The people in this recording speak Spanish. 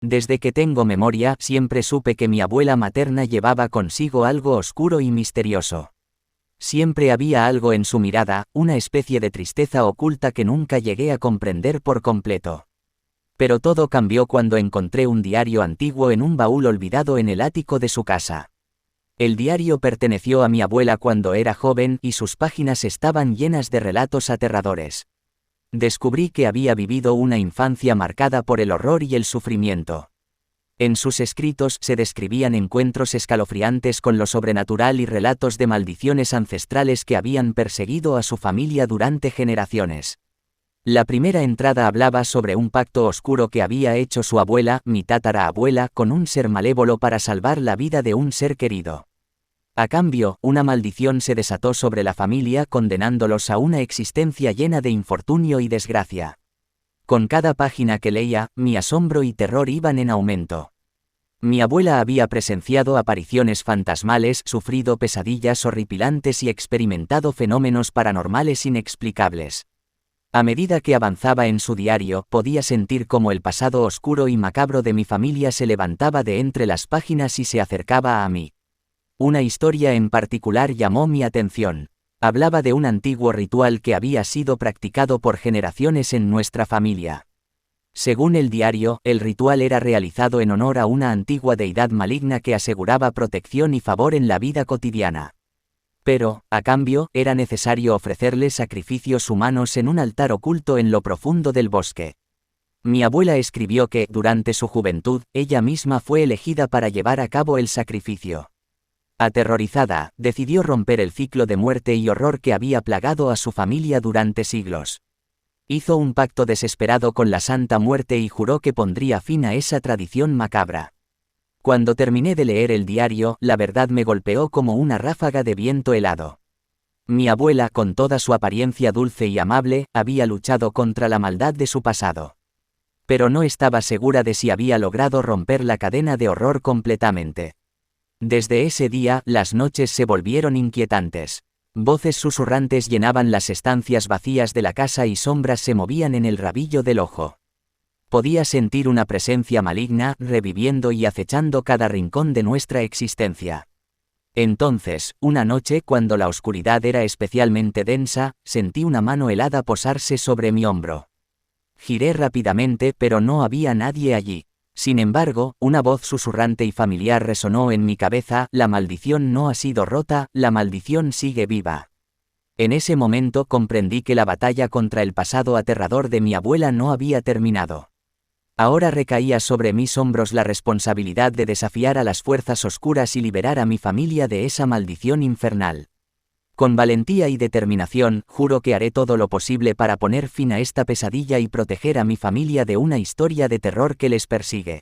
Desde que tengo memoria, siempre supe que mi abuela materna llevaba consigo algo oscuro y misterioso. Siempre había algo en su mirada, una especie de tristeza oculta que nunca llegué a comprender por completo. Pero todo cambió cuando encontré un diario antiguo en un baúl olvidado en el ático de su casa. El diario perteneció a mi abuela cuando era joven y sus páginas estaban llenas de relatos aterradores. Descubrí que había vivido una infancia marcada por el horror y el sufrimiento. En sus escritos se describían encuentros escalofriantes con lo sobrenatural y relatos de maldiciones ancestrales que habían perseguido a su familia durante generaciones. La primera entrada hablaba sobre un pacto oscuro que había hecho su abuela, mi tatarabuela, con un ser malévolo para salvar la vida de un ser querido. A cambio, una maldición se desató sobre la familia condenándolos a una existencia llena de infortunio y desgracia. Con cada página que leía, mi asombro y terror iban en aumento. Mi abuela había presenciado apariciones fantasmales, sufrido pesadillas horripilantes y experimentado fenómenos paranormales inexplicables. A medida que avanzaba en su diario, podía sentir cómo el pasado oscuro y macabro de mi familia se levantaba de entre las páginas y se acercaba a mí. Una historia en particular llamó mi atención. Hablaba de un antiguo ritual que había sido practicado por generaciones en nuestra familia. Según el diario, el ritual era realizado en honor a una antigua deidad maligna que aseguraba protección y favor en la vida cotidiana. Pero, a cambio, era necesario ofrecerle sacrificios humanos en un altar oculto en lo profundo del bosque. Mi abuela escribió que, durante su juventud, ella misma fue elegida para llevar a cabo el sacrificio. Aterrorizada, decidió romper el ciclo de muerte y horror que había plagado a su familia durante siglos. Hizo un pacto desesperado con la Santa Muerte y juró que pondría fin a esa tradición macabra. Cuando terminé de leer el diario, la verdad me golpeó como una ráfaga de viento helado. Mi abuela, con toda su apariencia dulce y amable, había luchado contra la maldad de su pasado. Pero no estaba segura de si había logrado romper la cadena de horror completamente. Desde ese día, las noches se volvieron inquietantes. Voces susurrantes llenaban las estancias vacías de la casa y sombras se movían en el rabillo del ojo. Podía sentir una presencia maligna, reviviendo y acechando cada rincón de nuestra existencia. Entonces, una noche, cuando la oscuridad era especialmente densa, sentí una mano helada posarse sobre mi hombro. Giré rápidamente, pero no había nadie allí. Sin embargo, una voz susurrante y familiar resonó en mi cabeza: la maldición no ha sido rota, la maldición sigue viva. En ese momento comprendí que la batalla contra el pasado aterrador de mi abuela no había terminado. Ahora recaía sobre mis hombros la responsabilidad de desafiar a las fuerzas oscuras y liberar a mi familia de esa maldición infernal. Con valentía y determinación, juro que haré todo lo posible para poner fin a esta pesadilla y proteger a mi familia de una historia de terror que les persigue.